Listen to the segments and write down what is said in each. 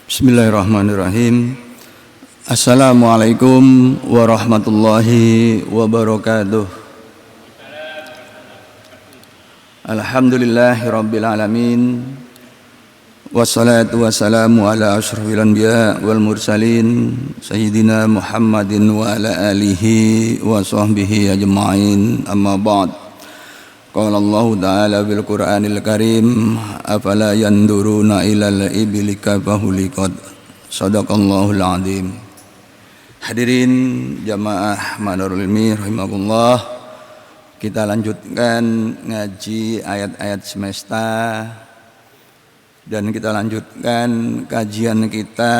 Bismillahirrahmanirrahim. Assalamualaikum warahmatullahi wabarakatuh. Alhamdulillahirabbil alamin. Wassalatu wassalamu ala asyrafil anbiya wal mursalin sayyidina Muhammadin wa ala alihi wa sahbihi ajma'in. Amma ba'd. Qala Allah Ta'ala bil Qur'anil Karim, afala yanduruna ilal ibili kaifa khuliqat. Shadaqallahul azim. Hadirin jamaah Madarul Ilmi rahimakumullah. Kita lanjutkan ngaji ayat-ayat semesta dan kita lanjutkan kajian kita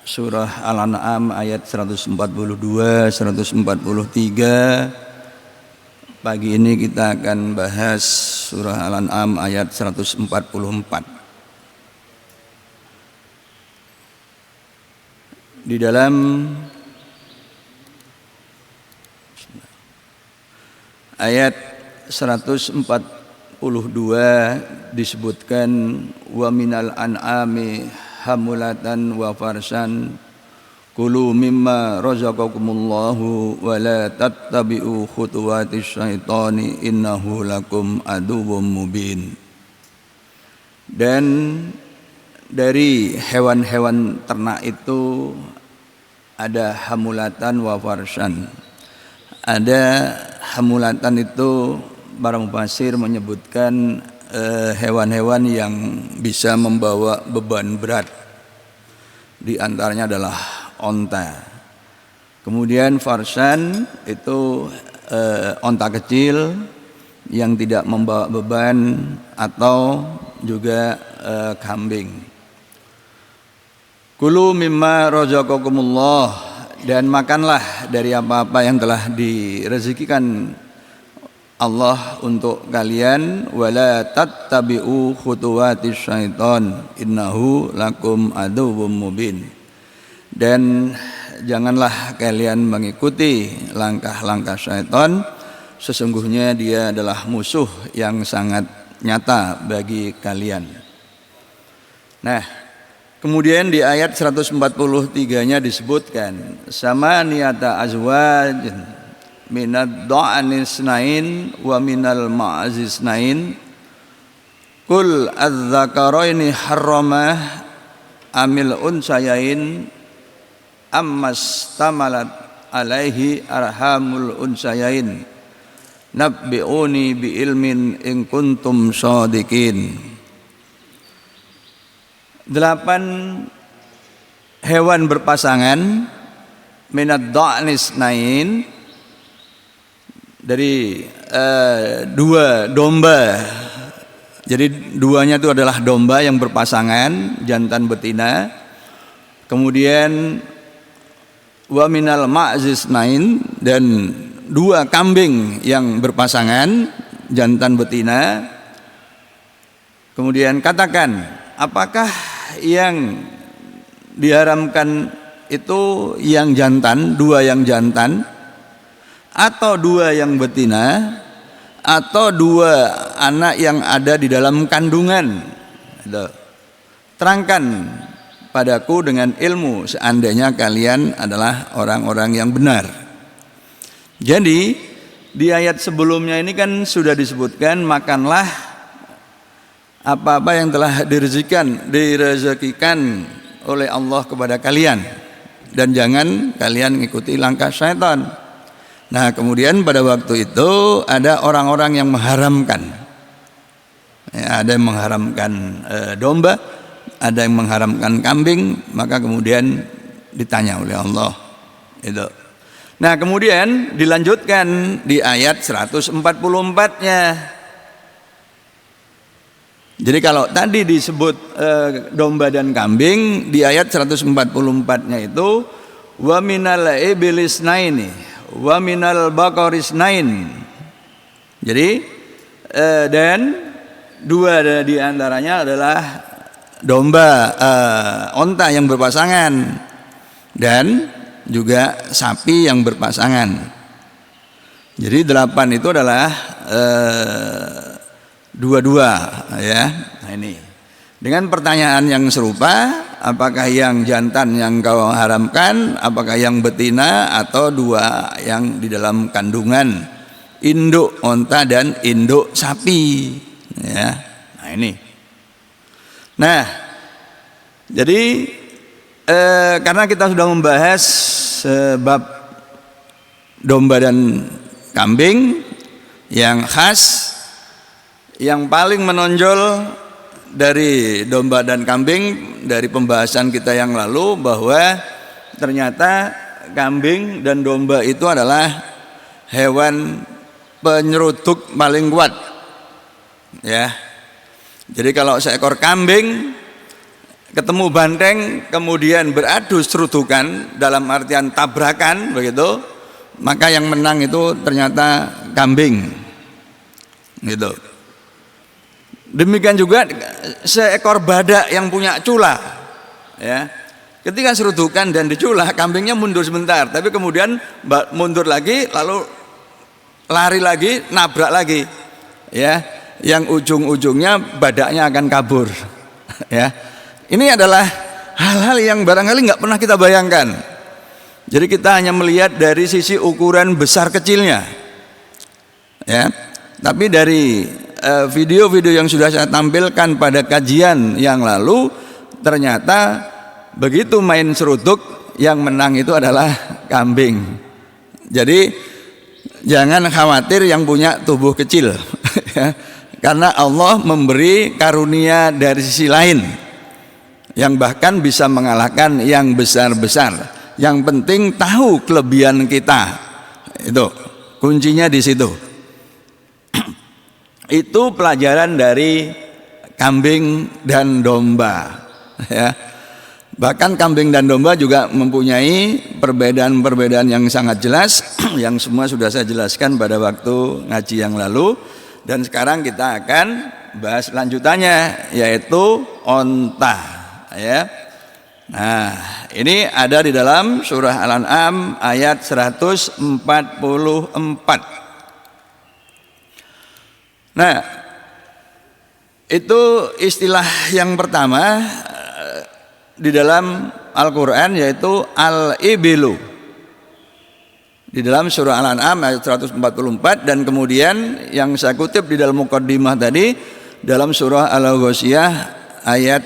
surah Al-An'am ayat 142, 143. Pagi ini kita akan bahas surah Al-An'am ayat 144. Di dalam ayat 142 disebutkan wa minal an'ami hamulatan wa farsan kulu mimma razaqakumullahu wa la tattabi'u khutuwatis syaitani innahu lakum aduwwum mubin. Dan dari hewan-hewan ternak itu ada hamulatan wa farsan. Ada hamulatan itu para mufassir menyebutkan hewan-hewan yang bisa membawa beban berat. Di antaranya adalah onta. Kemudian farsan itu onta kecil yang tidak membawa beban atau juga kambing. Kulu mimma razaqakumullah, dan makanlah dari apa-apa yang telah direzekikan Allah untuk kalian, wala tattabi'u khutuwatis syaitan innahu lakum aduwwum mubin. Dan janganlah kalian mengikuti langkah-langkah syaitan, sesungguhnya dia adalah musuh yang sangat nyata bagi kalian. Nah, kemudian di ayat 143-nya disebutkan sama niyata azwaj minad dha'anis nain wa minal ma'azis nain kul adz-dzakaraini harrama amil unsayain ammas tamalat alaihi arhamul unsayain nabbi'uni bi ilmin in kuntum shadiqin. 8 hewan berpasangan minad dha'anis nain, dari 2 domba. Jadi duanya itu adalah domba yang berpasangan, jantan betina. Kemudian wa minal ma'zis nain, dan 2 kambing yang berpasangan, jantan betina. Kemudian katakan, apakah yang diharamkan itu yang jantan, 2 yang jantan, atau 2 yang betina, atau 2 anak yang ada di dalam kandungan? Terangkan padaku dengan ilmu seandainya kalian adalah orang-orang yang benar. Jadi di ayat sebelumnya ini kan sudah disebutkan makanlah apa-apa yang telah direzekikan oleh Allah kepada kalian, dan jangan kalian mengikuti langkah syaitan. Nah, kemudian pada waktu itu ada orang-orang yang mengharamkan. Ya, ada yang mengharamkan domba, ada yang mengharamkan kambing, maka kemudian ditanya oleh Allah itu. Nah, kemudian dilanjutkan di ayat 144-nya. Jadi kalau tadi disebut domba dan kambing, di ayat 144-nya itu wa minal ibilis naini wa minal baqaris nain. Jadi dan 2 di antaranya adalah domba, onta yang berpasangan, dan juga sapi yang berpasangan. Jadi 8 itu adalah dua-dua ya. Nah ini dengan pertanyaan yang serupa apakah yang jantan yang kau haramkan, apakah yang betina atau dua yang di dalam kandungan, induk onta dan induk sapi, ya. Nah ini. Nah, jadi karena kita sudah membahas bab domba dan kambing yang khas, yang paling menonjol dari domba dan kambing dari pembahasan kita yang lalu bahwa ternyata kambing dan domba itu adalah hewan penyeruduk paling kuat, ya. Jadi kalau seekor kambing ketemu banteng kemudian beradu serudukan dalam artian tabrakan begitu, maka yang menang itu ternyata kambing, gitu. Demikian juga seekor badak yang punya cula, ya. Ketika serudukan dan diculah, kambingnya mundur sebentar, tapi kemudian mundur lagi, lalu lari lagi, nabrak lagi, ya. Yang ujung-ujungnya badaknya akan kabur, ya. Ini adalah hal-hal yang barangkali nggak pernah kita bayangkan. Jadi kita hanya melihat dari sisi ukuran besar kecilnya, ya. Tapi dari video-video yang sudah saya tampilkan pada kajian yang lalu, ternyata begitu main seruduk yang menang itu adalah kambing. Jadi jangan khawatir yang punya tubuh kecil, ya. Karena Allah memberi karunia dari sisi lain yang bahkan bisa mengalahkan yang besar-besar. Yang penting tahu kelebihan kita, itu kuncinya di situ. Itu pelajaran dari kambing dan domba, ya. Bahkan kambing dan domba juga mempunyai perbedaan-perbedaan yang sangat jelas yang semua sudah saya jelaskan pada waktu ngaji yang lalu. Dan sekarang kita akan bahas lanjutannya, yaitu onta, ya. Nah, ini ada di dalam surah Al-An'am ayat 144. Nah, itu istilah yang pertama di dalam Al-Quran, yaitu al-ibilu. Di dalam surah Al-An'am ayat 144, dan kemudian yang saya kutip di dalam muqaddimah tadi dalam surah Al-Ghasyiyah ayat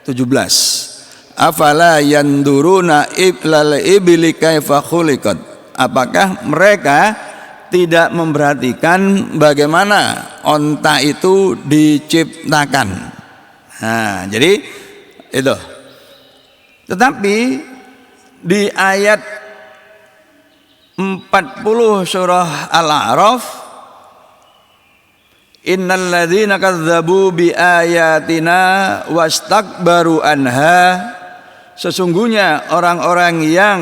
17. Afala yanduruna ilal ibli kaifa khuliqat. Apakah mereka tidak memperhatikan bagaimana onta itu diciptakan? Nah, jadi itu. Tetapi di ayat 40 surah Al-A'raf, innal ladzina kadzdzabu bi ayatina wastakbaru anha, sesungguhnya orang-orang yang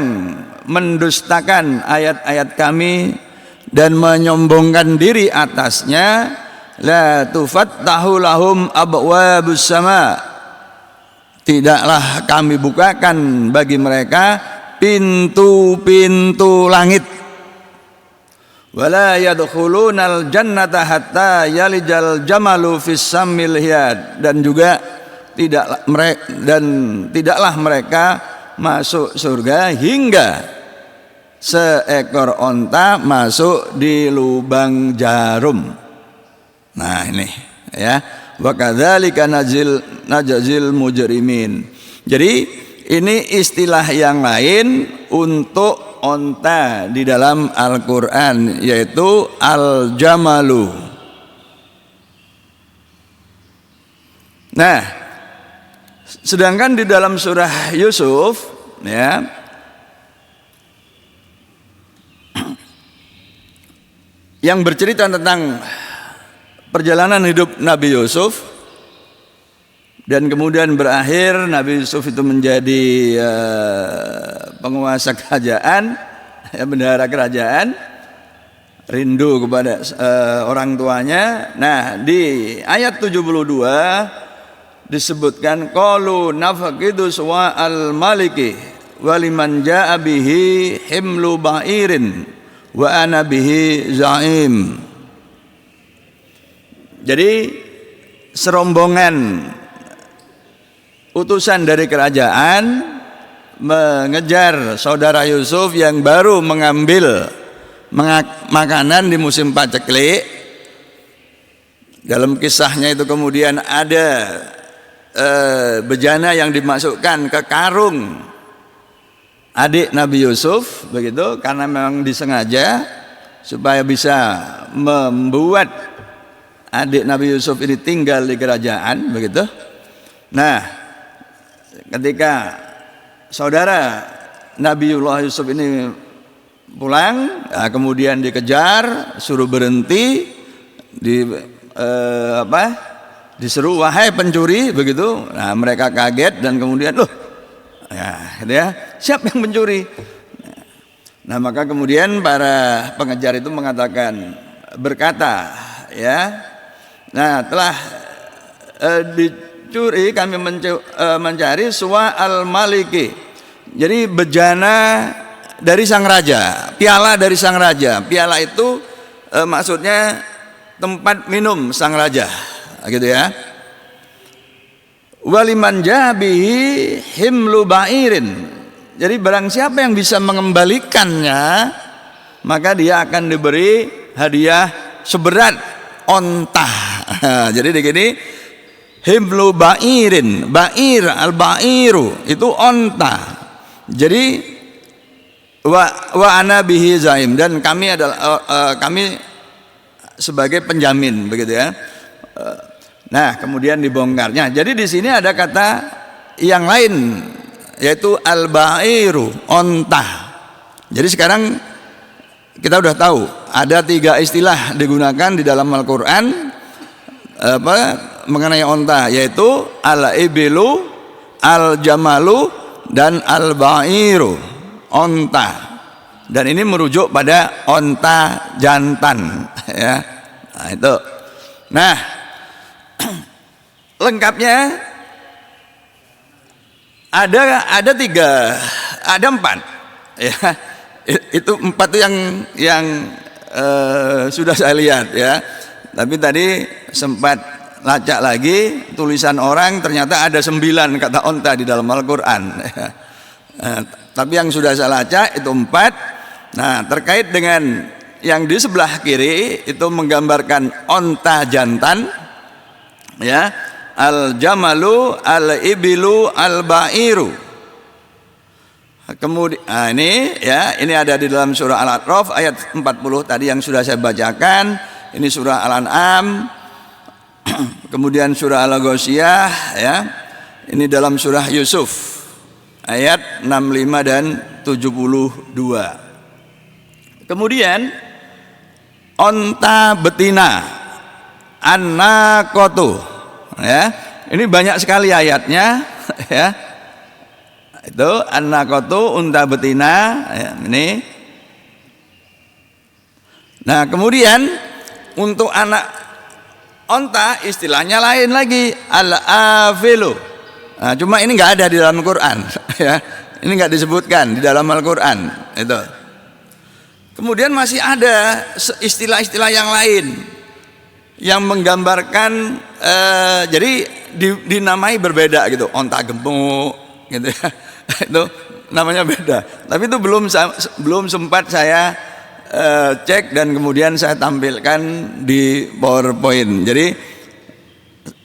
mendustakan ayat-ayat kami dan menyombongkan diri atasnya, la tufattahu lahum abwabus sama, tidaklah kami bukakan bagi mereka pintu-pintu langit. Wala yadkhulunal jannata hatta yalijal jamalu fis sammil hiyad, dan juga tidaklah mereka masuk surga hingga seekor onta masuk di lubang jarum. Nah ini, ya, wa kadzalika najzil mujrimin. Jadi ini istilah yang lain untuk onta di dalam Al-Quran, yaitu al-jamalu. Nah, sedangkan di dalam surah Yusuf, ya, yang bercerita tentang perjalanan hidup Nabi Yusuf, dan kemudian berakhir Nabi Yusuf itu menjadi penguasa kerajaan, ya, bendahara kerajaan, rindu kepada orang tuanya. Nah, di ayat 72 disebutkan qalu nafaqidu suwa'al maliki waliman ja'a bihi himlu ba'irin wa ana bihi za'im. Jadi serombongan utusan dari kerajaan mengejar saudara Yusuf yang baru mengambil makanan di musim paceklik. Dalam kisahnya itu kemudian ada bejana yang dimasukkan ke karung adik Nabi Yusuf, begitu, karena memang disengaja supaya bisa membuat adik Nabi Yusuf ini tinggal di kerajaan, begitu. Nah, ketika saudara Nabiullah Yusuf ini pulang, nah, kemudian dikejar, suruh berhenti, diseru wahai pencuri, begitu. Nah, mereka kaget dan kemudian loh, ya, siapa yang mencuri? Nah, maka kemudian para pengejar itu berkata, ya, nah, telah dicuri, kami mencari suwa al-maliki. Jadi bejana dari sang raja, piala dari sang raja. Piala itu maksudnya tempat minum sang raja, gitu ya. Waliman jabihi himlu ba'irin. Jadi barang siapa yang bisa mengembalikannya, maka dia akan diberi hadiah seberat onta. Jadi di sini himlu ba'irin, ba'ir al-ba'iru itu onta. Jadi wa ana bihi zaim, dan kami adalah kami sebagai penjamin, begitu ya. Nah, kemudian dibongkarnya. Jadi di sini ada kata yang lain, yaitu al-ba'iru, onta. Jadi sekarang kita udah tahu ada 3 istilah digunakan di dalam Al-Qur'an mengenai onta, yaitu al-ibilu, al-jamalu, dan al-ba'iru, onta. Dan ini merujuk pada onta jantan, ya. Nah, itu. Nah, lengkapnya ada 4, ya. Itu 4 itu yang sudah saya lihat, ya. Tapi tadi sempat lacak lagi tulisan orang, ternyata ada 9 kata onta di dalam Al-Quran. Tapi yang sudah saya lacak itu 4. Nah, terkait dengan yang di sebelah kiri itu menggambarkan onta jantan, ya, al-jamalu, al-ibilu, al-ba'iru. Kemudian ini, ya, ini ada di dalam surah Al-A'raf ayat 40 tadi yang sudah saya bacakan. Ini surah Al-An'am. Kemudian surah Al-Ghasyiyah, ya. Ini dalam surah Yusuf ayat 65 dan 72. Kemudian onta betina, an-naqatu, ya. Ini banyak sekali ayatnya, ya. Itu an-naqatu, unta betina, ya, ini. Nah, kemudian untuk anak onta istilahnya lain lagi, al-afilu. Nah, cuma ini nggak ada di dalam Quran, ya. Ini nggak disebutkan di dalam Al-Quran, itu. Kemudian masih ada istilah-istilah yang lain yang menggambarkan, jadi dinamai berbeda gitu, onta gemuk, gitu ya. Itu namanya beda. Tapi itu belum sempat saya cek dan kemudian saya tampilkan di PowerPoint. Jadi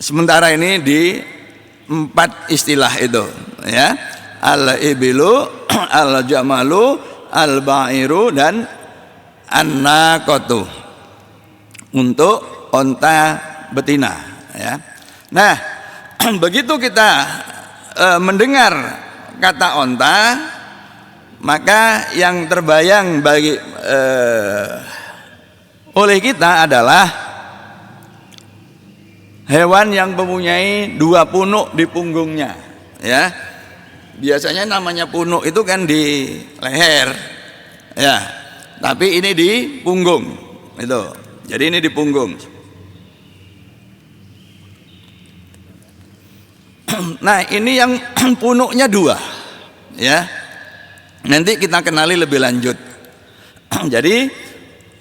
sementara ini di 4 istilah itu, ya, al-ibilu, al-jamalu, al-ba'iru, dan an-naqatu untuk onta betina, ya. Nah, begitu kita mendengar kata onta, maka yang terbayang oleh kita adalah hewan yang mempunyai 2 punuk di punggungnya, ya. Biasanya namanya punuk itu kan di leher, ya. Tapi ini di punggung, itu. Jadi ini di punggung. Nah, ini yang punuknya 2, ya. Nanti kita kenali lebih lanjut. Jadi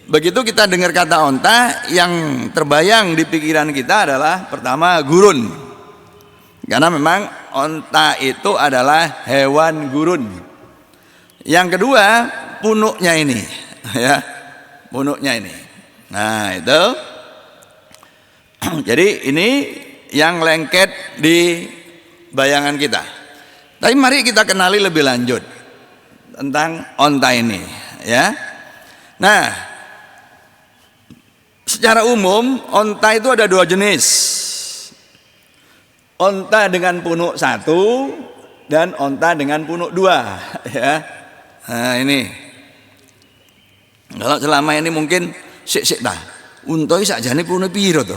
begitu kita dengar kata onta, yang terbayang di pikiran kita adalah pertama gurun. Karena memang onta itu adalah hewan gurun. Yang kedua, punuknya ini, ya, punuknya ini. Nah itu, jadi ini yang lengket di bayangan kita. Tapi mari kita kenali lebih lanjut tentang onta ini, ya. Nah, secara umum onta itu ada dua jenis. Onta dengan punuk satu dan onta dengan punuk dua, ya. Nah ini, kalau selama ini mungkin sik dah, unta sakjane punuk piro to?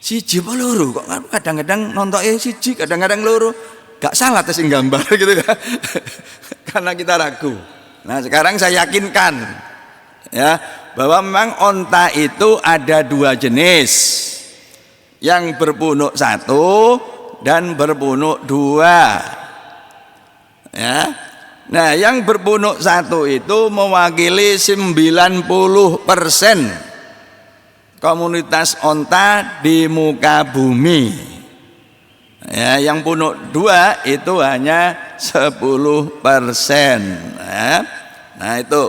Siji apa loro? Kok kadang-kadang nontoke siji, kadang-kadang loro. Gak salah tes gambar gitu ya. Karena kita ragu. Nah sekarang saya yakinkan, ya, bahwa memang onta itu ada dua jenis, yang berpunuk satu dan berpunuk dua, ya. Nah yang berpunuk satu itu mewakili 90% komunitas onta di muka bumi, ya. Yang punuk dua itu hanya 10%, ya. Nah itu.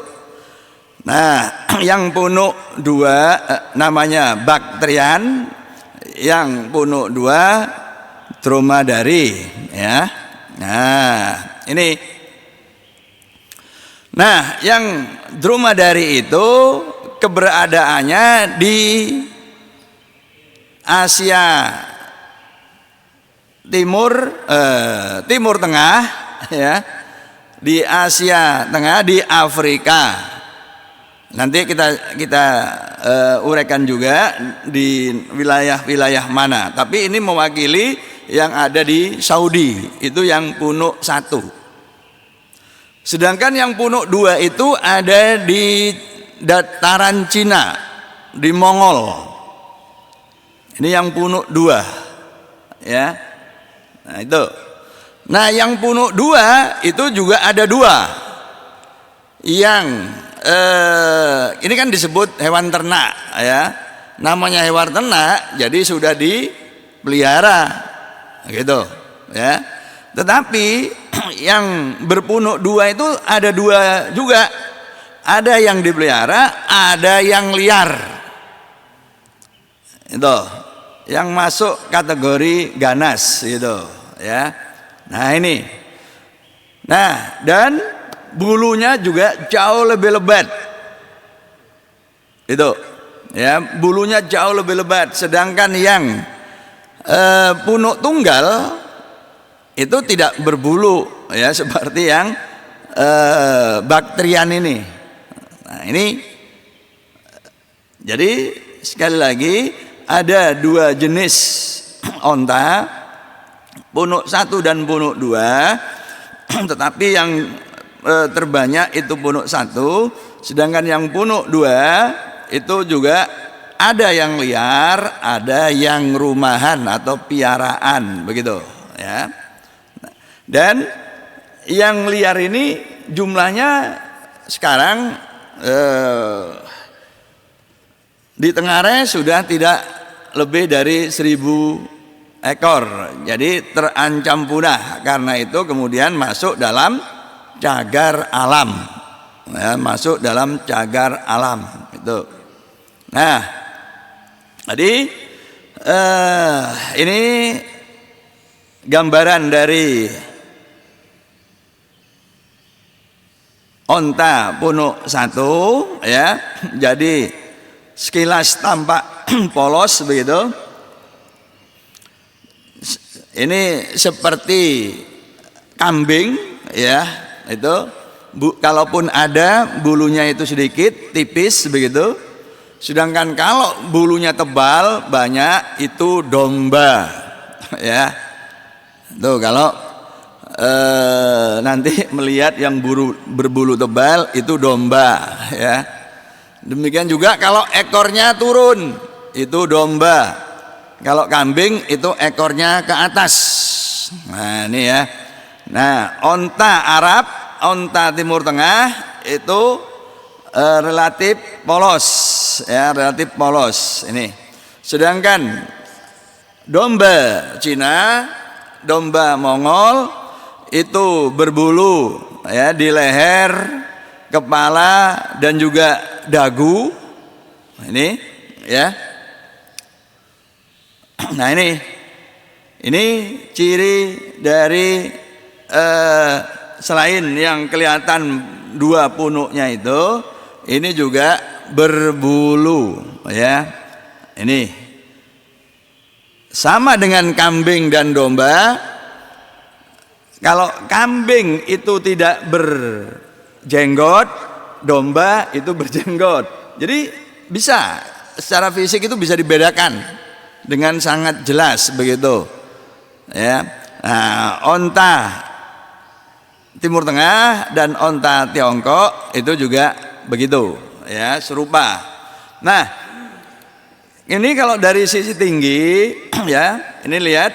Nah yang punuk dua namanya bakterian, yang punuk dua dromedari, ya. Nah ini, nah yang dromedari itu keberadaannya di Asia Timur, Timur Tengah, ya, di Asia Tengah, di Afrika. Nanti kita uraikan juga di wilayah-wilayah mana. Tapi ini mewakili yang ada di Saudi, itu yang punuk satu. Sedangkan yang punuk dua itu ada di dataran Cina, di Mongol. Ini yang punuk dua, ya. Nah itu. Nah yang punuk dua itu juga ada dua. Yang ini kan disebut hewan ternak, ya. Namanya hewan ternak, jadi sudah dipelihara, gitu, ya. Tetapi yang berpunuk dua itu ada dua juga. Ada yang dipelihara, ada yang liar. Itu yang masuk kategori ganas, gitu, ya. Nah ini. Nah, dan bulunya juga jauh lebih lebat. Itu, ya, bulunya jauh lebih lebat. Sedangkan yang punuk tunggal itu tidak berbulu, ya, seperti yang bakterian ini. Nah ini, jadi sekali lagi ada dua jenis onta, punuk satu dan punuk dua. Tetapi yang terbanyak itu punuk satu, sedangkan yang punuk dua itu juga ada yang liar, ada yang rumahan atau piaraan, begitu, ya. Dan yang liar ini jumlahnya sekarang di Tengare sudah tidak lebih dari 1000 ekor, jadi terancam punah. Karena itu kemudian masuk dalam cagar alam, ya, masuk dalam cagar alam itu. Nah, jadi ini gambaran dari onta punuk satu, ya. Jadi sekilas tampak polos begitu. Ini seperti kambing, ya, itu. Kalaupun ada bulunya itu sedikit, tipis begitu. Sedangkan kalau bulunya tebal banyak itu domba, ya. Tuh kalau nanti melihat yang berbulu tebal itu domba, ya. Demikian juga kalau ekornya turun itu domba. Kalau kambing itu ekornya ke atas. Nah ini, ya. Nah onta Arab, onta Timur Tengah itu relatif polos, ya, relatif polos ini. Sedangkan domba Cina, domba Mongol itu berbulu ya di leher, kepala dan juga dagu. Ini ya. Nah ini ciri dari selain yang kelihatan dua punuknya itu, ini juga berbulu ya. Ini sama dengan kambing dan domba. Kalau kambing itu tidak berjenggot, domba itu berjenggot. Jadi bisa secara fisik itu bisa dibedakan dengan sangat jelas begitu ya. Nah, onta Timur Tengah dan onta Tiongkok itu juga begitu ya, serupa. Nah, ini kalau dari sisi tinggi ya, ini lihat,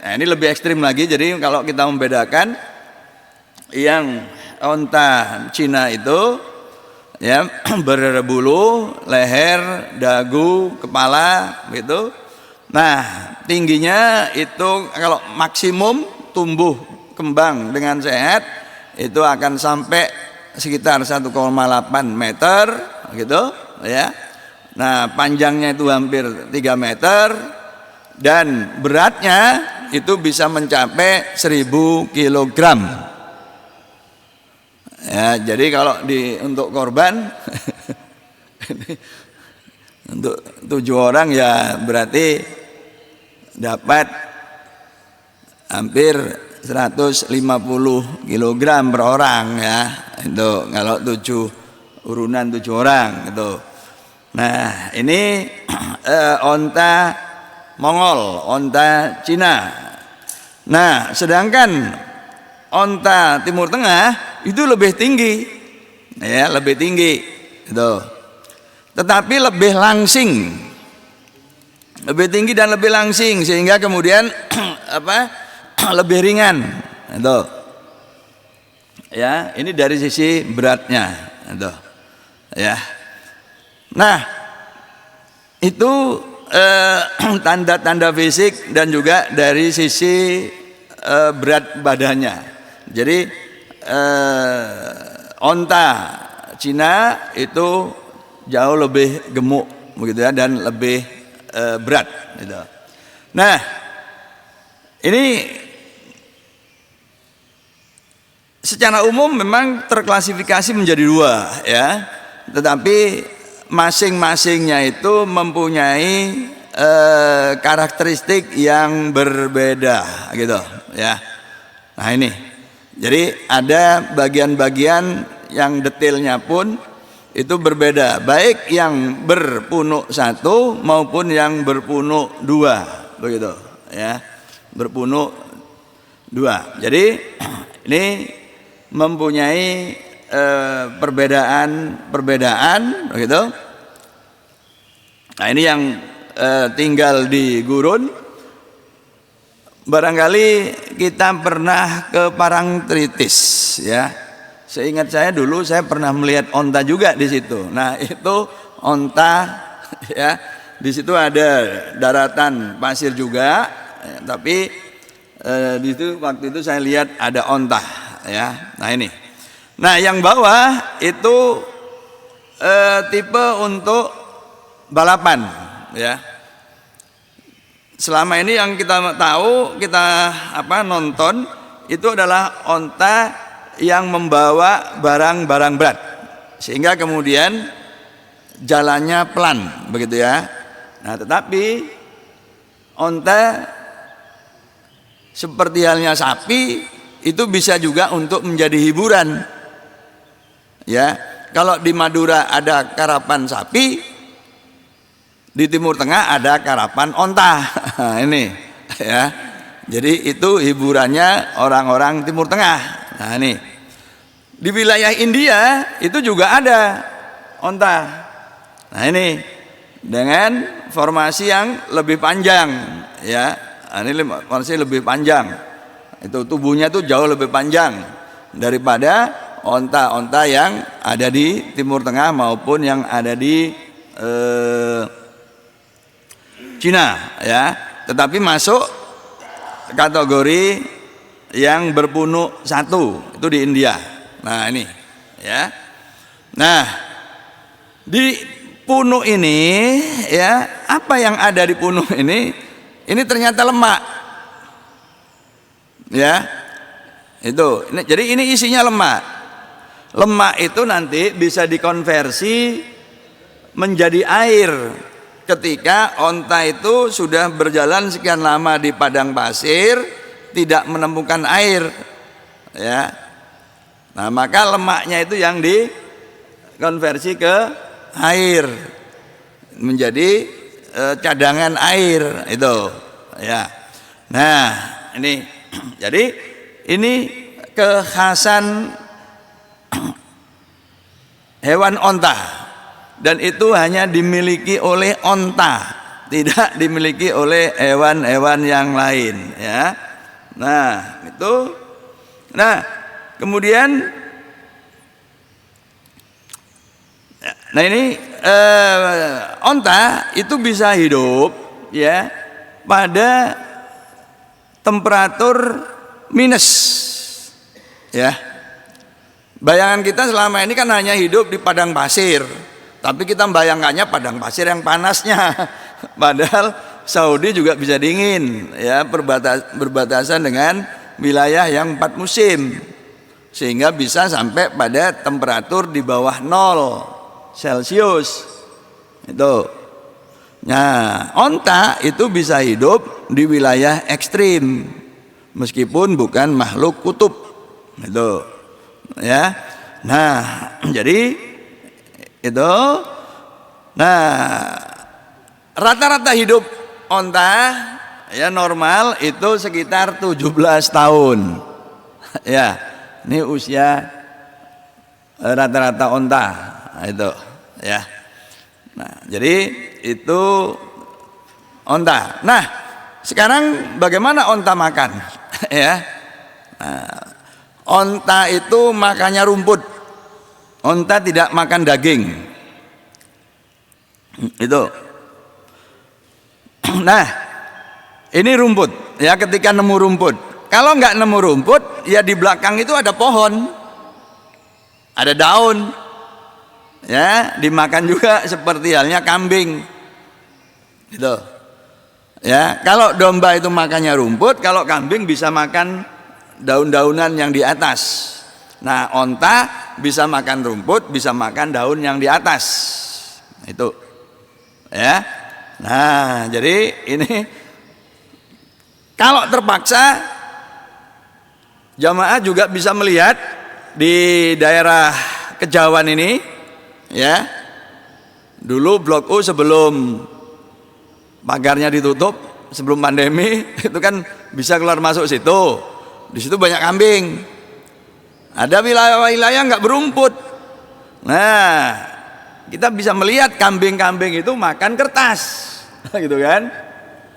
nah ini lebih ekstrim lagi. Jadi kalau kita membedakan yang onta Cina itu ya berbulu, leher, dagu, kepala gitu. Nah, tingginya itu kalau maksimum tumbuh kembang dengan sehat itu akan sampai sekitar 1,8 meter gitu ya. Nah, panjangnya itu hampir 3 meter dan beratnya itu bisa mencapai 1000 kilogram. Ya, jadi kalau untuk korban untuk 7 orang ya berarti dapat hampir 150 kilogram per orang ya. Itu kalau 7 urunan 7 orang gitu. Nah, ini onta Mongol, onta Cina. Nah, sedangkan onta Timur Tengah itu lebih tinggi, ya lebih tinggi, gitu. Tetapi lebih langsing, lebih tinggi dan lebih langsing sehingga kemudian lebih ringan, itu. Ya, ini dari sisi beratnya, itu. Ya. Nah, itu tanda-tanda fisik dan juga dari sisi berat badannya. Jadi onta Cina itu jauh lebih gemuk begitu ya dan lebih berat gitu. Nah, ini secara umum memang terklasifikasi menjadi 2 ya. Tetapi masing-masingnya itu mempunyai karakteristik yang berbeda gitu ya. Nah, ini. Jadi ada bagian-bagian yang detailnya pun itu berbeda, baik yang berpunuk 1 maupun yang berpunuk 2 begitu ya. Berpunuk 2. Jadi ini mempunyai perbedaan begitu. Nah, ini yang tinggal di gurun. Barangkali kita pernah ke Parangtritis ya. Seingat saya dulu saya pernah melihat onta juga di situ. Nah, itu onta ya. Di situ ada daratan pasir juga, ya, tapi di situ waktu itu saya lihat ada onta ya. Nah, ini. Nah, yang bawah itu tipe untuk balapan ya. Selama ini yang kita tahu, kita nonton itu adalah onta yang membawa barang-barang berat sehingga kemudian jalannya pelan begitu ya. Nah, tetapi onta seperti halnya sapi itu bisa juga untuk menjadi hiburan ya. Kalau di Madura ada karapan sapi, di Timur Tengah ada karapan onta. Nah, ini ya. Jadi itu hiburannya orang-orang Timur Tengah. Nah, ini. Di wilayah India itu juga ada onta. Nah, ini dengan formasi yang lebih panjang ya. Nah, ini formasi lebih panjang. Itu tubuhnya tuh jauh lebih panjang daripada onta-onta yang ada di Timur Tengah maupun yang ada di Cina ya. tetapi masuk kategori yang berpunuk satu, itu di India. Nah ini ya. Nah di punuk ini ya, apa yang ada di punuk ini ternyata lemak ya. Itu jadi ini isinya lemak. Lemak itu nanti bisa dikonversi menjadi air ketika onta itu sudah berjalan sekian lama di padang pasir tidak menemukan air ya. Nah maka lemaknya itu yang dikonversi ke air, menjadi cadangan air itu ya. Nah ini jadi ini kekhasan hewan onta, dan itu hanya dimiliki oleh onta, tidak dimiliki oleh hewan-hewan yang lain ya. Nah itu, nah kemudian nah ini onta itu bisa hidup ya pada temperatur minus ya. Bayangan kita selama ini kan hanya hidup di padang pasir, tapi kita membayangkannya padang pasir yang panasnya, padahal Saudi juga bisa dingin ya, berbatasan dengan wilayah yang 4 musim, sehingga bisa sampai pada temperatur di bawah 0 Celcius itu. Nah onta itu bisa hidup di wilayah ekstrim meskipun bukan makhluk kutub itu ya. Nah jadi itu, nah rata-rata hidup onta ya normal itu sekitar 17 tahun ya. Ini usia rata-rata onta itu ya. Nah jadi itu onta. Nah sekarang bagaimana onta makan ya. Nah, onta itu makannya rumput, onta tidak makan daging itu. Nah ini rumput ya, ketika nemu rumput. Kalau nggak nemu rumput ya di belakang itu ada pohon, ada daun ya, dimakan juga seperti halnya kambing gitu ya. Kalau domba itu makannya rumput, kalau kambing bisa makan daun-daunan yang di atas. Nah onta bisa makan rumput, bisa makan daun yang di atas itu ya. Nah jadi ini kalau terpaksa jamaah juga bisa melihat di daerah Kejawan ini ya. Dulu Blok U sebelum pagarnya ditutup, sebelum pandemi itu kan bisa keluar masuk situ. Di situ banyak kambing. Ada wilayah-wilayah nggak berumput. Nah kita bisa melihat kambing-kambing itu makan kertas gitu kan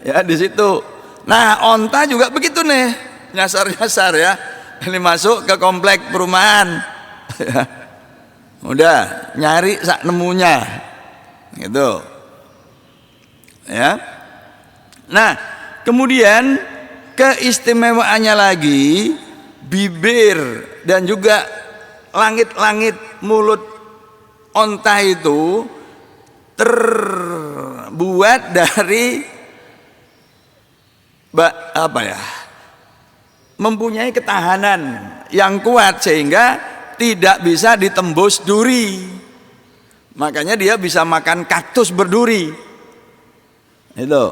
ya di situ. Nah onta juga begitu nih, nyasar-nyasar ya. Ini masuk ke komplek perumahan ya. Udah nyari sak nemunya gitu ya. Nah kemudian keistimewaannya lagi, bibir dan juga langit-langit mulut onta itu terbuat dari apa ya, mempunyai ketahanan yang kuat sehingga tidak bisa ditembus duri. Makanya dia bisa makan kaktus berduri itu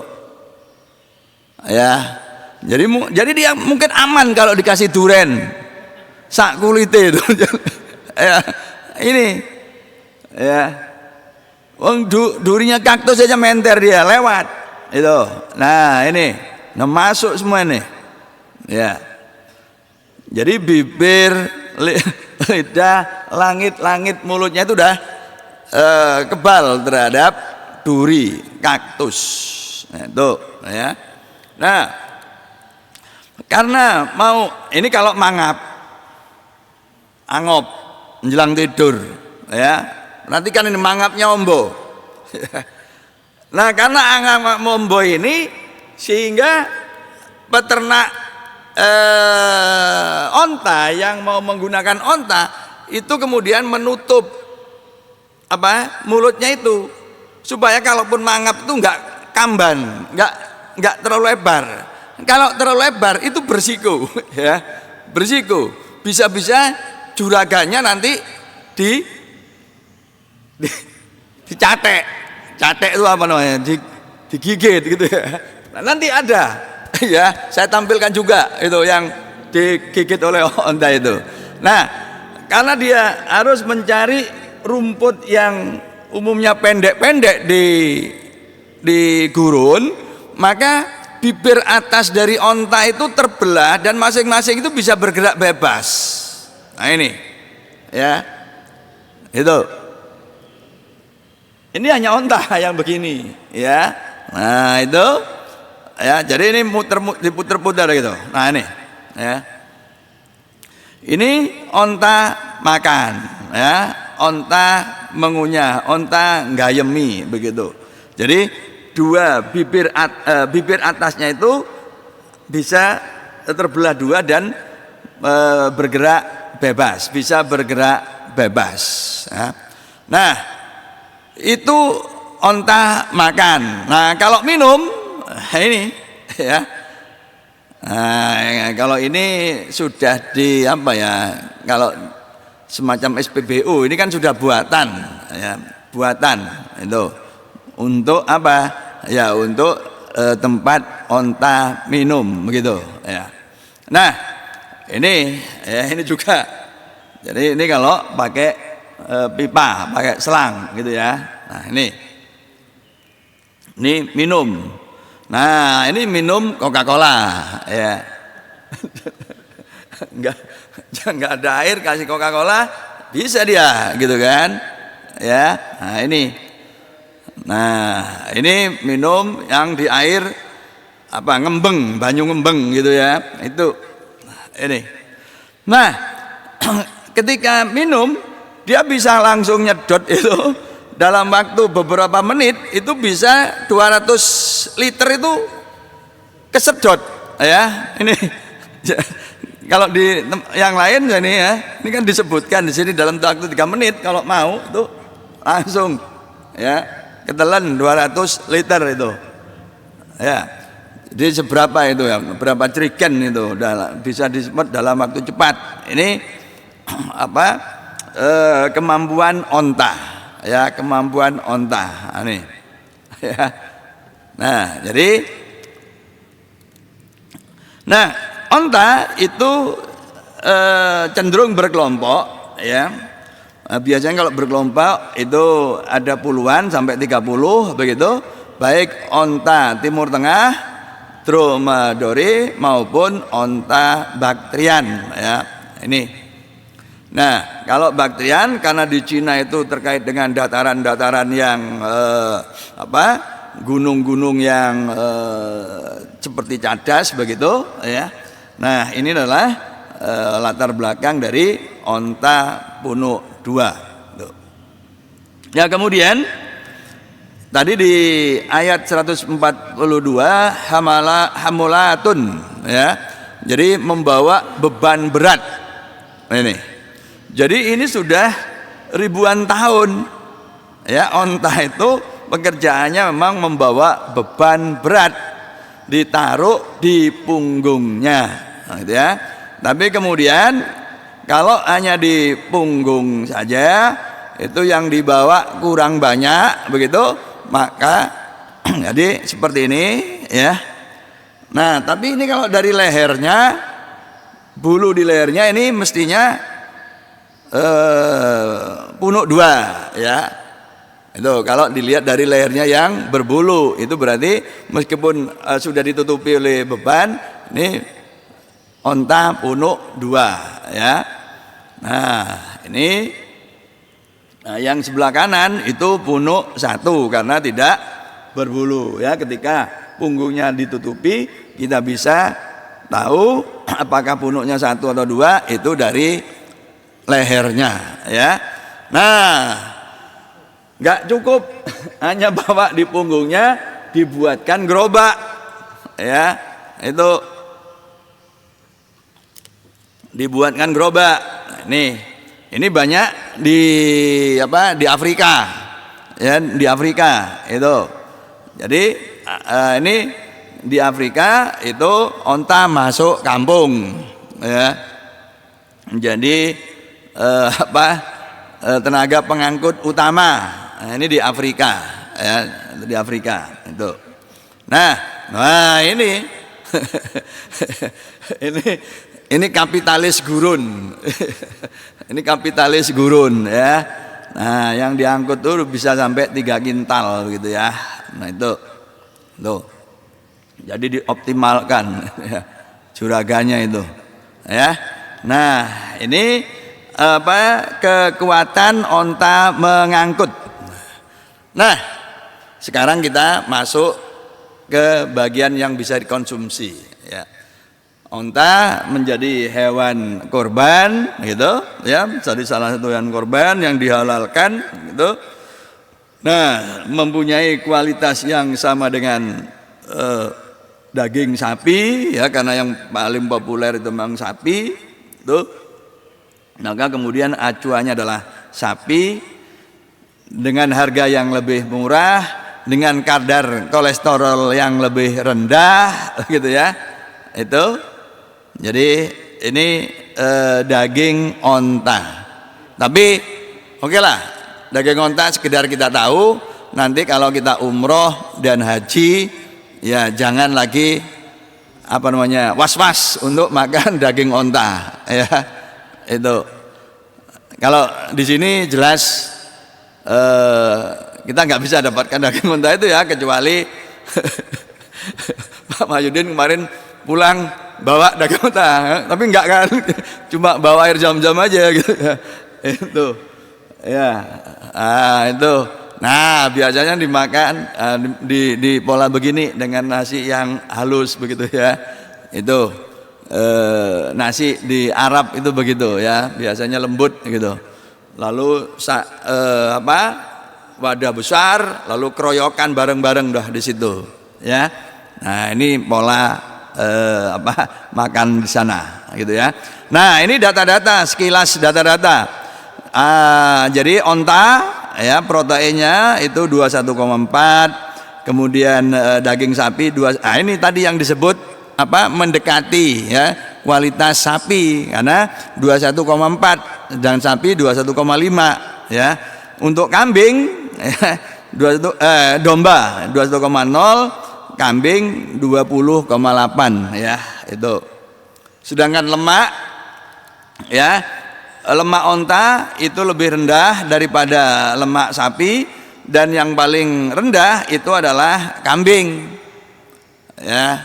ya. Jadi dia mungkin aman kalau dikasih duren sak kulite itu ya. Ini ya, wong durinya kaktus aja menter dia lewat itu. Nah ini nah masuk semua ini ya. Jadi bibir, lidah, langit-langit mulutnya itu udah kebal terhadap duri, kaktus itu ya. Nah karena mau ini kalau mangap, angop menjelang tidur ya, nanti kan ini mangapnya ombo. Nah karena angap ombo ini sehingga peternak onta yang mau menggunakan onta itu kemudian menutup mulutnya itu supaya kalaupun mangap itu enggak kamban, enggak terlalu lebar. Kalau terlalu lebar itu bersiko ya, bersiko. Bisa-bisa juragannya nanti dicatek. Catek itu apa namanya? Digigit gitu ya. Nah, nanti ada ya, saya tampilkan juga itu yang digigit oleh onta itu. Nah, karena dia harus mencari rumput yang umumnya pendek-pendek di gurun, maka bibir atas dari onta itu terbelah dan masing-masing itu bisa bergerak bebas. Nah ini ya, itu ini hanya onta yang begini ya. Nah itu ya, jadi ini diputer-puter gitu. Nah ini ya, ini onta makan ya, onta mengunyah, onta nggayemi begitu. Jadi dua bibir atasnya itu bisa terbelah dua dan bergerak bebas, bisa bergerak bebas ya. Nah itu onta makan. Nah kalau minum ini ya, nah, kalau ini sudah di kalau semacam SPBU ini kan sudah buatan ya, buatan itu untuk ya, untuk tempat onta minum begitu ya. Nah ini ya, ini juga, jadi ini kalau pakai pipa, pakai selang gitu ya. Nah ini minum. Nah ini minum Coca-Cola ya. enggak ada air, kasih Coca-Cola bisa dia gitu kan ya. Nah ini minum yang di air ngembeng, banyu ngembeng gitu ya, itu ini. Nah ketika minum dia bisa langsung nyedot itu dalam waktu beberapa menit, itu bisa 200 liter itu kesedot ya. Ini kalau di yang lain ini ya, ini kan disebutkan di sini dalam waktu 3 menit, kalau mau itu langsung ya ketelan 200 liter itu ya. Jadi seberapa itu ya, berapa jerigen itu bisa disemprot dalam waktu cepat. Ini kemampuan onta ya, kemampuan onta ini ya. Nah jadi onta itu cenderung berkelompok ya. Biasanya kalau berkelompok itu ada puluhan sampai 30 begitu, baik onta Timur Tengah, dromedari maupun onta Baktrian ya. Ini. Nah, kalau Baktrian karena di Cina itu terkait dengan dataran-dataran yang gunung-gunung yang seperti cadas begitu ya. Nah, ini adalah latar belakang dari onta punuk 2. Ya, kemudian tadi di ayat 142 hamulatun ya. Jadi membawa beban berat. Ini. Jadi ini sudah ribuan tahun ya, onta itu pekerjaannya memang membawa beban berat ditaruh di punggungnya gitu ya. Tapi kemudian kalau hanya di punggung saja itu yang dibawa kurang banyak begitu, maka jadi seperti ini ya. Nah tapi ini kalau dari lehernya, bulu di lehernya ini mestinya punuk 2 ya. Itu kalau dilihat dari lehernya yang berbulu, itu berarti meskipun sudah ditutupi oleh beban, ini onta punuk 2 ya. Nah ini yang sebelah kanan itu punuk 1 karena tidak berbulu ya. Ketika punggungnya ditutupi, kita bisa tahu apakah punuknya 1 atau 2 itu dari lehernya ya. Nah nggak cukup hanya bawa di punggungnya, dibuatkan gerobak ya, itu dibuatkan gerobak. Ini banyak di di Afrika, ya, di Afrika itu. Jadi ini di Afrika itu onta masuk kampung, ya. Jadi tenaga pengangkut utama. Nah, ini di Afrika, ya, di Afrika itu. Nah ini ini kapitalis gurun. Ini kapitalis gurun, ya. Nah, yang diangkut tuh bisa sampai 3 kintal gitu ya. Nah, itu tuh. Jadi dioptimalkan ya, juraganya itu, ya. Nah, ini kekuatan onta mengangkut. Nah, sekarang kita masuk ke bagian yang bisa dikonsumsi, ya. Onta menjadi hewan korban, gitu, ya, jadi salah satu hewan korban yang dihalalkan, gitu. Nah, mempunyai kualitas yang sama dengan daging sapi, ya, karena yang paling populer itu memang sapi, itu. Maka kemudian acuannya adalah sapi dengan harga yang lebih murah, dengan kadar kolesterol yang lebih rendah, gitu ya, itu. Jadi ini daging onta. Tapi oke lah, daging onta sekedar kita tahu. Nanti kalau kita umroh dan haji, ya jangan lagi was-was untuk makan daging onta, ya. Itu kalau di sini jelas kita nggak bisa dapatkan daging onta itu, ya, kecuali Pak Mahyudin kemarin pulang bawa daging onta, tapi enggak kan, cuma bawa air jam-jam aja gitu ya. Itu, ya, itu. Nah, biasanya dimakan di pola begini dengan nasi yang halus begitu, ya. Itu nasi di Arab itu begitu, ya, biasanya lembut gitu. Lalu wadah besar, lalu keroyokan bareng-bareng dah di situ, ya. Nah, ini pola makan di sana, gitu ya. Nah, ini data-data, sekilas data-data. Jadi onta, ya, proteinnya itu 21,4, kemudian daging sapi 2. Ini tadi yang disebut mendekati, ya, kualitas sapi, karena 21,4 dan sapi 21,5, ya. Untuk kambing, ya, domba 21,0, kambing 20,8, ya, itu. Sedangkan lemak, ya, lemak onta itu lebih rendah daripada lemak sapi, dan yang paling rendah itu adalah kambing, ya.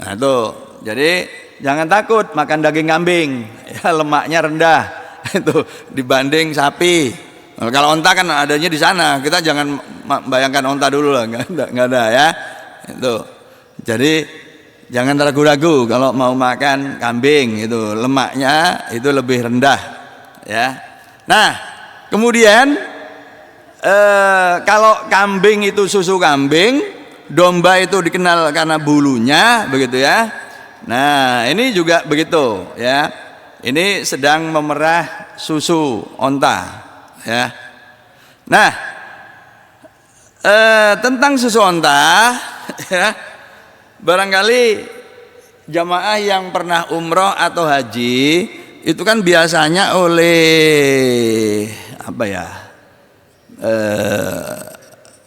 Nah, itu. Jadi jangan takut makan daging kambing, ya, lemaknya rendah itu dibanding sapi. Kalau onta kan adanya di sana, kita jangan bayangkan onta dulu lah, nggak ada, ya. Itu. Jadi jangan ragu-ragu kalau mau makan kambing, itu lemaknya itu lebih rendah, ya. Nah, kemudian kalau kambing itu susu kambing, domba itu dikenal karena bulunya, begitu, ya. Nah, ini juga begitu, ya. Ini sedang memerah susu onta, ya. Nah, tentang susu onta, ya, barangkali jamaah yang pernah umroh atau haji itu kan biasanya oleh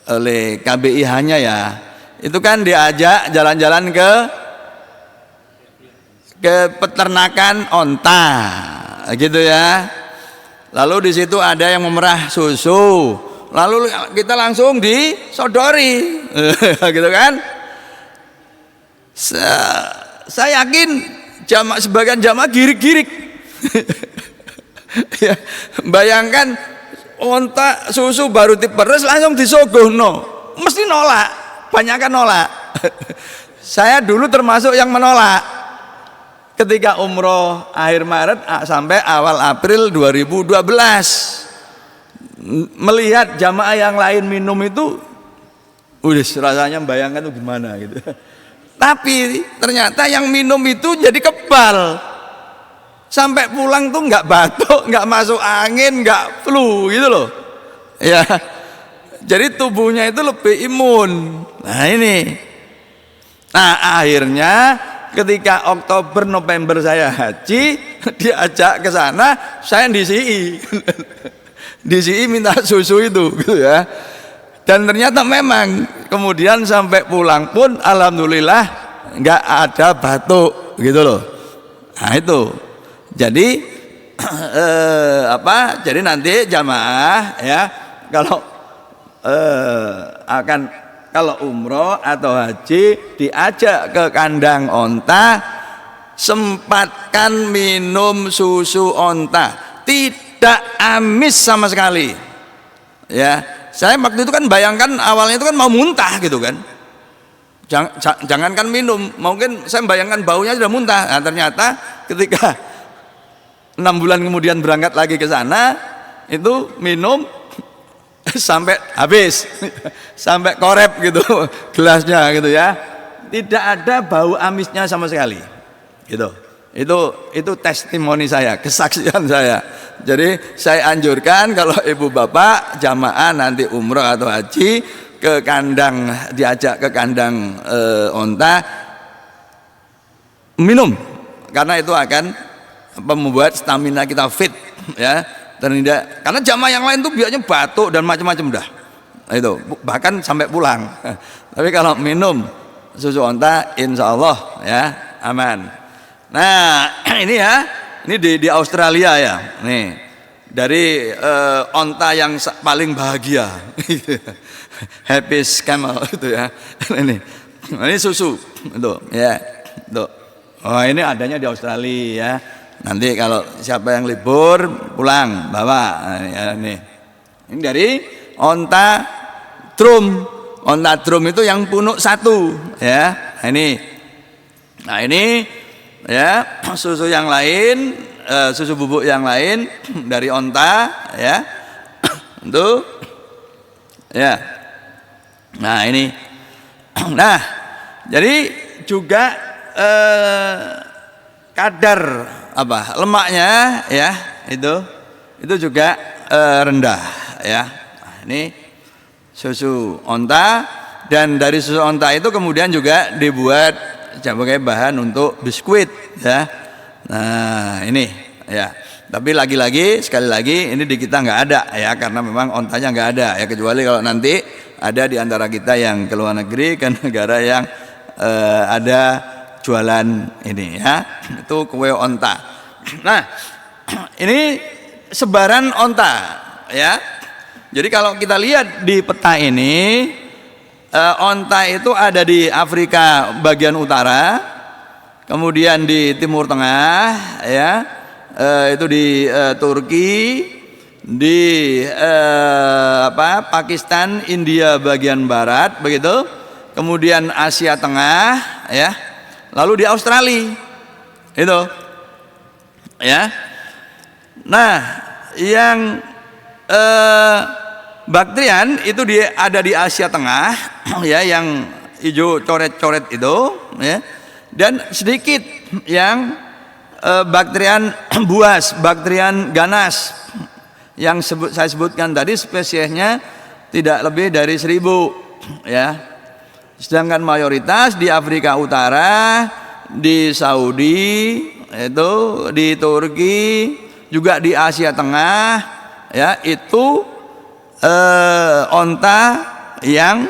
oleh KBIH-nya, ya, itu kan diajak jalan-jalan ke peternakan onta, gitu, ya. Lalu di situ ada yang memerah susu, lalu kita langsung disodori, gitu kan. Saya yakin sebagian jamaah girik-girik. Ya, bayangkan onta susu baru diperes langsung disogohno, mesti nolak, banyak kan nolak. Saya dulu termasuk yang menolak ketika umroh akhir Maret sampai awal April 2012, melihat jamaah yang lain minum itu, rasanya bayangkan tuh gimana gitu. Tapi ternyata yang minum itu jadi kebal. Sampai pulang tuh nggak batuk, nggak masuk angin, nggak flu gitu loh. Ya, jadi tubuhnya itu lebih imun. Nah ini. Nah akhirnya ketika Oktober November saya haji, diajak ke sana, saya DCI. DCI minta susu itu gitu ya. Dan ternyata memang kemudian sampai pulang pun alhamdulillah nggak ada batuk gitu loh. Nah itu. Jadi jadi nanti jamaah ya kalau kalau umroh atau haji diajak ke kandang onta, sempatkan minum susu onta, tidak amis sama sekali. Ya, saya waktu itu kan bayangkan awalnya itu kan mau muntah gitu kan. Jangankan minum, mungkin saya bayangkan baunya sudah muntah. Nah, ternyata ketika 6 bulan kemudian berangkat lagi ke sana, itu minum sampai habis, sampai korep gitu gelasnya gitu ya, tidak ada bau amisnya sama sekali gitu. Itu testimoni saya, kesaksian saya. Jadi saya anjurkan kalau ibu bapak jamaah nanti umroh atau haji ke kandang, diajak ke kandang onta, minum, karena itu akan membuat stamina kita fit ya. Karena jamaah yang lain tuh biasanya batuk dan macam-macam dah. Itu bahkan sampai pulang. Tapi kalau minum susu onta, insya Allah ya aman. Nah ini ya, ini di Australia ya. Nih dari onta yang paling bahagia, happy camel itu ya. Ini susu itu ya. Tuh. Oh ini adanya di Australia ya. Nanti kalau siapa yang libur pulang bawa ini dari onta drum. Onta drum itu yang punuk 1 ya. Nah ini ya susu yang lain, susu bubuk yang lain dari onta ya. Itu ya. Nah ini. Nah jadi juga kadar lemaknya ya itu juga rendah ya. Nah, ini susu onta, dan dari susu onta itu kemudian juga dibuat sebagai bahan untuk biskuit ya. Nah ini ya, tapi sekali lagi ini di kita nggak ada ya, karena memang ontanya nggak ada ya, kecuali kalau nanti ada di antara kita yang ke luar negeri ke negara yang ada jualan ini ya, itu kue onta. Nah ini sebaran onta ya. Jadi kalau kita lihat di peta ini, onta itu ada di Afrika bagian utara, kemudian di Timur Tengah ya, itu di Turki, di Pakistan, India bagian barat begitu, kemudian Asia Tengah ya, lalu di Australia itu ya. Nah yang baktrian itu ada di Asia Tengah ya, yang hijau coret-coret itu ya, dan sedikit yang baktrian buas, baktrian ganas yang saya sebutkan tadi, spesiesnya tidak lebih dari 1000 ya. Sedangkan mayoritas di Afrika Utara, di Saudi, itu di Turki, juga di Asia Tengah ya, itu onta yang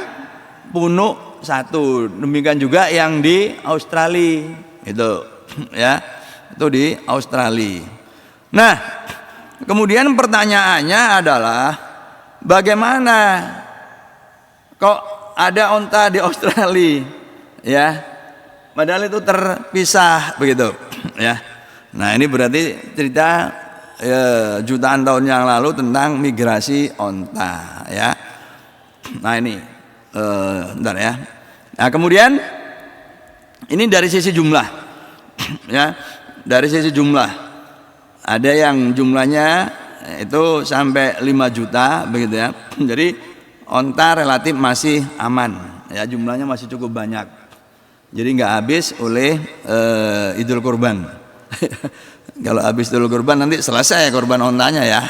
punuk 1. Demikian juga yang di Australia itu ya, itu di Australia. Nah kemudian pertanyaannya adalah bagaimana kok ada onta di Australia ya, padahal itu terpisah begitu ya. Nah ini berarti cerita jutaan tahun yang lalu tentang migrasi onta ya. Nah ini bentar ya. Nah kemudian ini dari sisi jumlah ya, dari sisi jumlah ada yang jumlahnya itu sampai 5 juta begitu ya. Jadi onta relatif masih aman ya, jumlahnya masih cukup banyak Jadi nggak habis oleh Idul Kurban. Kalau habis Idul Kurban nanti selesai korban ontanya ya,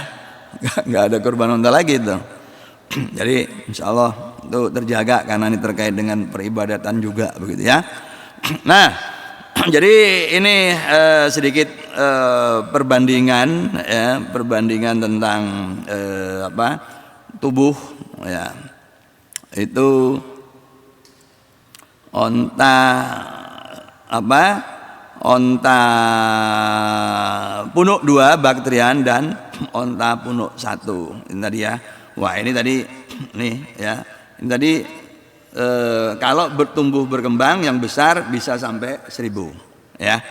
nggak ada korban onta lagi itu. Jadi insya Allah itu terjaga karena ini terkait dengan peribadatan juga begitu ya. Nah, jadi ini sedikit perbandingan ya, perbandingan tentang tubuh ya. Itu onta onta punuk 2 bakterian dan onta punuk 1 ini tadi ya. Wah ini tadi nih ya, ini tadi kalau bertumbuh berkembang yang besar bisa sampai 1000 ya.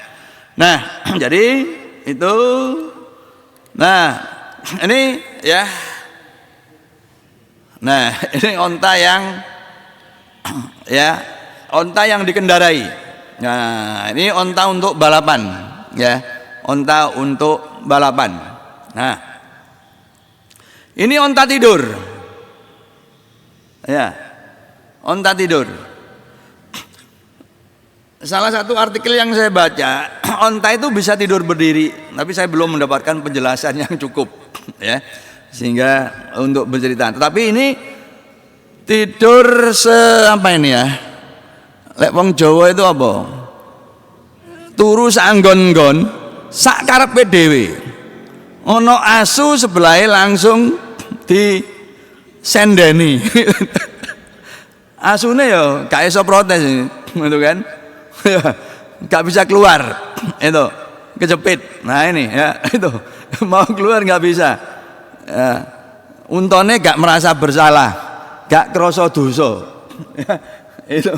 Nah jadi itu, nah ini ya, nah ini onta yang ya, onta yang dikendarai. Nah ini onta untuk balapan ya, onta untuk balapan. Nah ini onta tidur ya, onta tidur. Salah satu artikel yang saya baca, onta itu bisa tidur berdiri, tapi saya belum mendapatkan penjelasan yang cukup ya, sehingga untuk bercerita. Tetapi ini tidur apa ini ya, lek wong Jawa itu apa, turu saanggon-nggon sak karepe dhewe, ono asu sebelahe langsung di sendeni. Asune ya gak iso protes gitu kan. Gak bisa keluar itu, kejepit. Nah ini ya, itu mau keluar nggak bisa ya. Untone gak merasa bersalah, gak kroso dosa ya, itu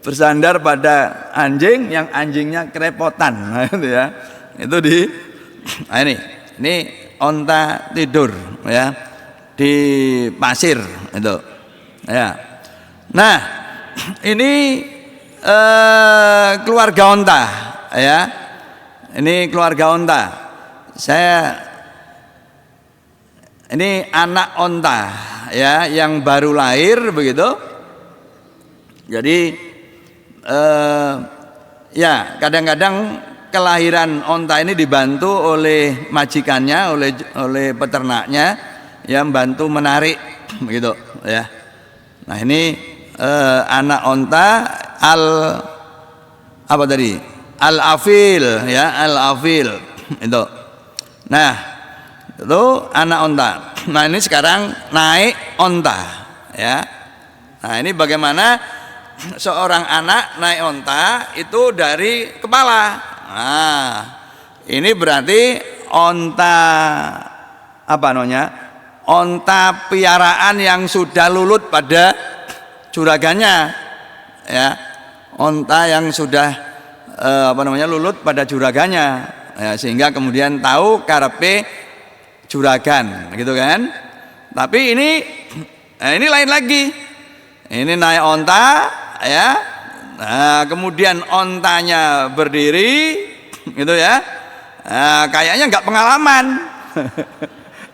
bersandar pada anjing yang anjingnya kerepotan. Nah itu ya, itu di nah ini onta tidur ya di pasir itu ya. Nah ini keluarga onta ya, ini keluarga onta. Saya ini anak onta ya yang baru lahir begitu. Jadi ya kadang-kadang kelahiran onta ini dibantu oleh majikannya, oleh peternaknya yang bantu menarik begitu ya. Nah ini anak onta al-afil ya, al-afil itu. Nah itu anak onta. Nah ini sekarang naik onta ya. Nah ini bagaimana seorang anak naik onta itu dari kepala. Nah ini berarti onta apa namanya, onta piaraan yang sudah lulut pada juragannya ya, onta yang sudah lulut pada juragannya ya, sehingga kemudian tahu karepe juragan gitu kan. Tapi ini lain lagi, ini naik onta ya. Nah kemudian ontanya berdiri gitu ya. Nah, kayaknya nggak pengalaman.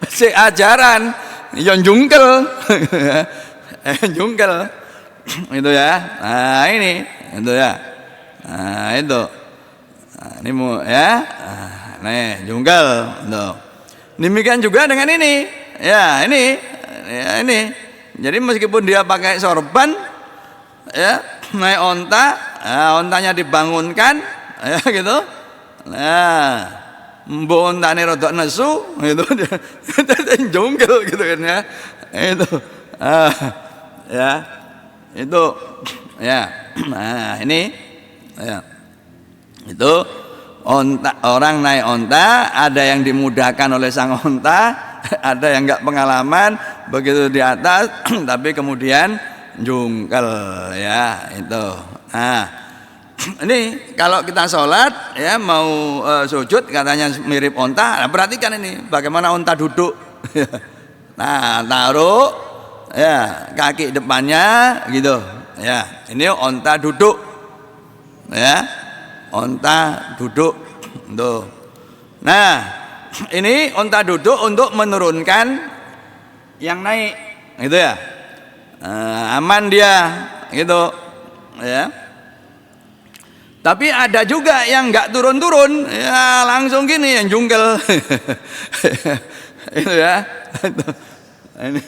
Si ajaran yon jungkel. Jungkel itu ya. Nah ini itu ya. Nah itu, nah, ini mau ya. Nah, nih jungkel itu. Demikian juga dengan ini ya, ini ya, ini. Jadi meskipun dia pakai sorban ya, naik onta, nah, ontanya dibangunkan ya gitu. Nah mbok ontane rodok nesu gitu. Jungkel gitu kan ya. Itu ya itu ya. Nah ini ya, itu onta, orang naik onta ada yang dimudahkan oleh sang onta, ada yang nggak pengalaman begitu di atas tapi kemudian jungkel ya itu. Nah ini kalau kita sholat ya mau sujud katanya mirip onta. Nah, perhatikan ini bagaimana onta duduk. Nah taruh ya kaki depannya gitu ya, ini onta duduk ya, onta duduk tuh. Nah ini onta duduk untuk menurunkan yang naik gitu ya. Aman dia gitu ya. Tapi ada juga yang nggak turun-turun, ya langsung gini yang jungkel. Itu ya. Ini.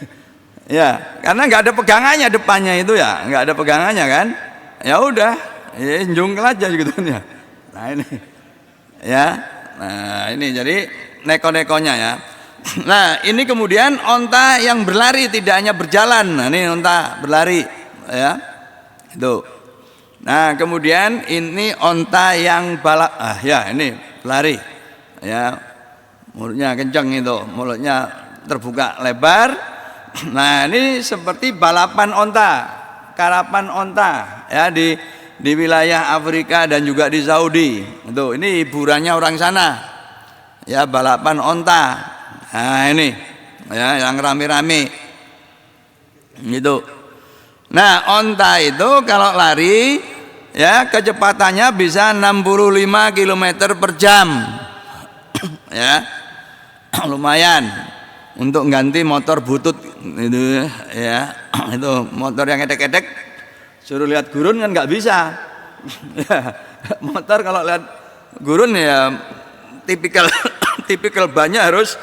Ya, karena nggak ada pegangannya depannya itu ya, nggak ada pegangannya kan. Ya udah, ya jungkel aja gitu ya. Nah ini, ya. Nah ini jadi neko-nekonya ya. Nah ini kemudian onta yang berlari, tidak hanya berjalan. Nah ini onta berlari, ya. Itu. Nah kemudian ini onta yang balap, ya ini lari, ya mulutnya kencang itu, mulutnya terbuka lebar. Nah ini seperti balapan onta, karapan onta, ya di wilayah Afrika dan juga di Saudi. Itu ini hiburannya orang sana, ya balapan onta. Nah ini, ya yang rame-rame, gitu. Nah onta itu kalau lari, ya kecepatannya bisa 65 km per jam. Ya lumayan untuk ganti motor butut itu ya. Itu motor yang edek-edek suruh lihat gurun kan nggak bisa. Ya, motor kalau lihat gurun ya tipikal bannya harus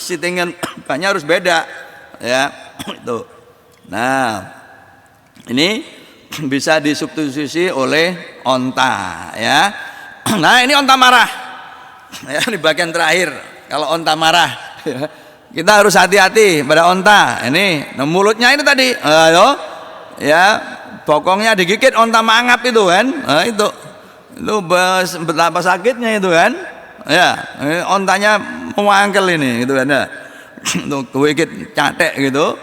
settingan bannya harus beda ya itu. Nah ini bisa disubstitusi oleh onta ya. Nah ini onta marah ya, di bagian terakhir. Kalau onta marah ya, kita harus hati-hati pada onta ini. Nah, mulutnya ini tadi ya bokongnya digigit onta mangap itu kan. Nah, itu betapa sakitnya itu kan ya. Ontanya mewangkel ini gitu kan ya. Itu kegigit catek gitu.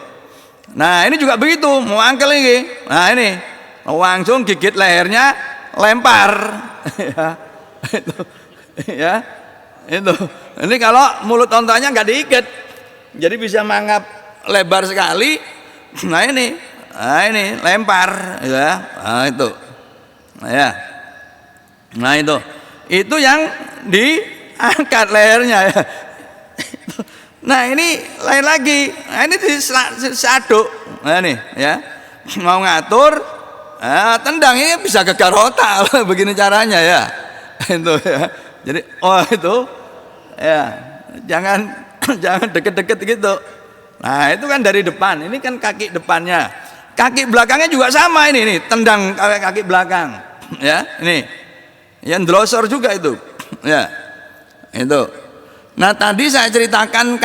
Nah ini juga begitu mewangkel ini. Nah ini langsung gigit lehernya, lempar. Ya, itu. Ini kalau mulut ontanya nggak diikat, jadi bisa mangap lebar sekali. Nah ini lempar, ya. Nah itu, ya. Nah itu yang diangkat lehernya. Ya. Nah ini lain lagi. Nah ini disaduk. Nah ini, ya. Mau ngatur. Tendang ini bisa gegar otak begini caranya ya. Itu ya. Jadi itu ya jangan deket-deket gitu. Nah itu kan dari depan, ini kan kaki depannya, kaki belakangnya juga sama ini tendang kaki belakang ya. Ini yang drosor juga itu ya itu. Nah tadi saya ceritakan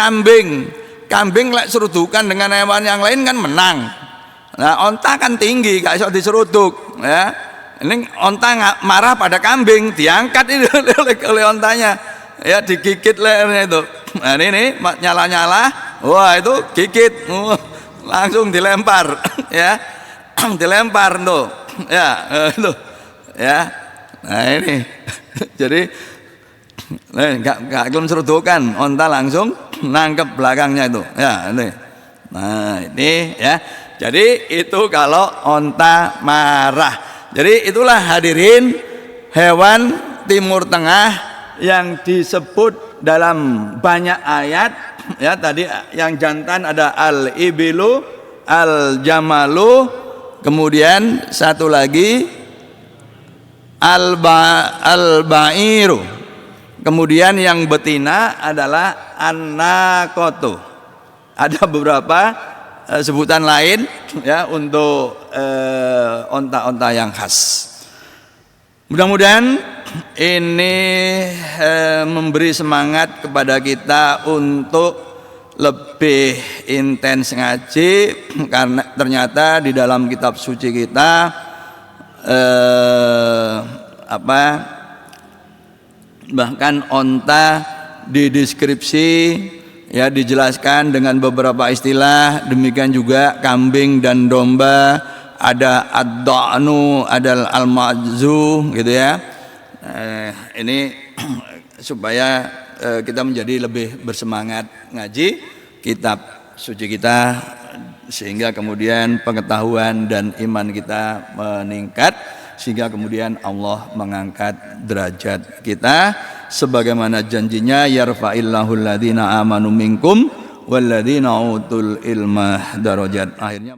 kambing lek serudukan dengan hewan yang lain kan menang. Nah onta kan tinggi, gak bisa diseruduk ya. Ini onta marah pada kambing, diangkat itu oleh ontanya, ya digigit lehernya itu. Nah ini nyala-nyala, wah itu gigit, langsung dilempar, ya, dilempar tuh, ya itu, ya. Nah ini, jadi nggak belum serudukan, onta langsung nangkep belakangnya itu, ya ini. Nah ini ya. Jadi itu kalau onta marah. Jadi itulah hadirin hewan Timur Tengah yang disebut dalam banyak ayat ya. Tadi yang jantan ada al-ibilu, al-jamalu, kemudian satu lagi al-ba'iru, kemudian yang betina adalah an-naqatu. Ada beberapa sebutan lain ya untuk onta-onta yang khas. Mudah-mudahan ini memberi semangat kepada kita untuk lebih intens ngaji, karena ternyata di dalam kitab suci kita bahkan onta dideskripsi, ya dijelaskan dengan beberapa istilah. Demikian juga kambing dan domba, ada ad-da'nu, ada al-ma'zu gitu ya. Ini supaya kita menjadi lebih bersemangat ngaji kitab suci kita, sehingga kemudian pengetahuan dan iman kita meningkat, sehingga kemudian Allah mengangkat derajat kita sebagaimana janjinya, yarfa'illahu alladhina amanu minkum walladzina utul ilma darajat. Akhirnya